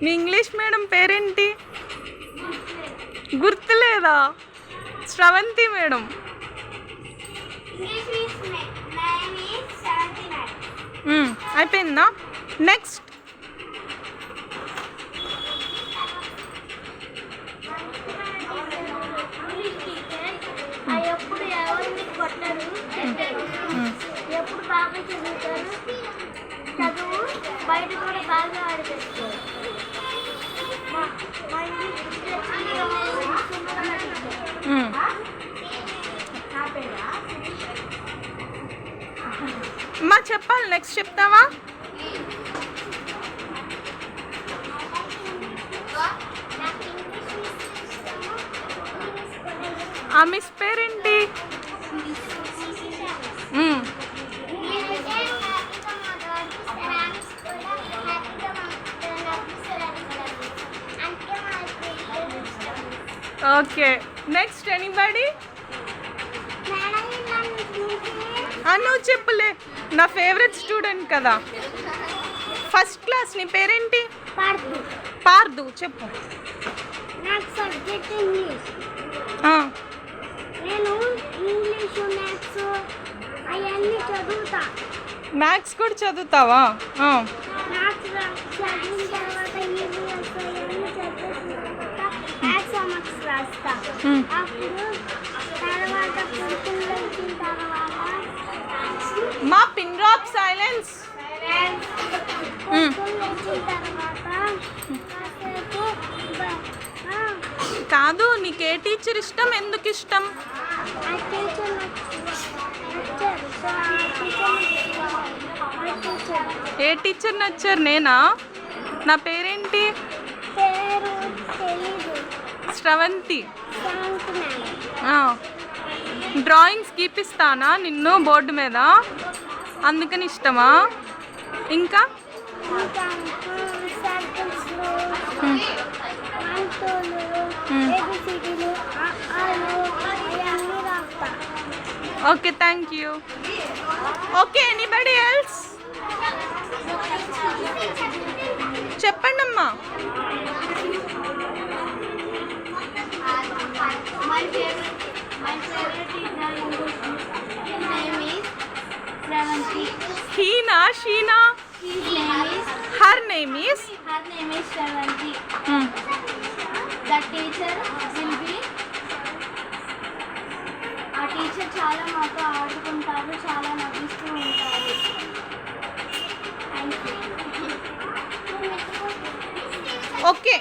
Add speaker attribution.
Speaker 1: మీ English madam పేరేంటి? గుర్తులేదా? Sravanthi madam. అయిపోయిందా? నెక్స్ట్.
Speaker 2: బయట కూడా బాగా ఆడిపిస్తారు.
Speaker 1: అమ్మా చెప్పాలి, నెక్స్ట్ చెప్తావా? ఆ మిస్ పేరేంటి? Okay, next anybody? నువ్వు చెప్పులే, నా ఫేవరెట్ స్టూడెంట్ కదా. ఫస్ట్ క్లాస్, నీ పేరేంటి? పార్దు. చెప్పు.
Speaker 2: నాకు సబ్జెక్ట్ ఇంగ్లీష్. నేను ఇంగ్లీష్, మ్యాథ్స్ అవన్నీ చదువుతా.
Speaker 1: మ్యాథ్స్ కూడా చదువుతావా?
Speaker 2: మ్యాథ్స్ చదివిన తర్వాత ఈవీఎస్ అవన్నీ చదివిన తర్వాత మ్యాథ్స్ మార్క్స్ రాస్తా. అప్పుడు తర్వాత పొద్దున్న వచ్చిన తర్వాత
Speaker 1: మా పిన్ డ్రాప్ సైలెన్స్. కాదు, నీకే టీచర్ ఇష్టం? ఎందుకు ఇష్టం? ఏ టీచర్ నచ్చారు? నేనా? నా పేరేంటి? శ్రవంతి. డ్రాయింగ్స్ గీపిస్తానా నిన్ను బోర్డు మీద, అందుకని ఇష్టమా? ఇంకా okay, thank you. Okay, anybody else? చెప్పండి అమ్మా. Heena, Sheena? Her name is
Speaker 2: Shravanti. The teacher will be. ఆ టీచర్ చాలా మాతో ఆడుకుంటారు, చాలా నవ్విస్తూ ఉంటారు. Thank you.
Speaker 1: ఓకే.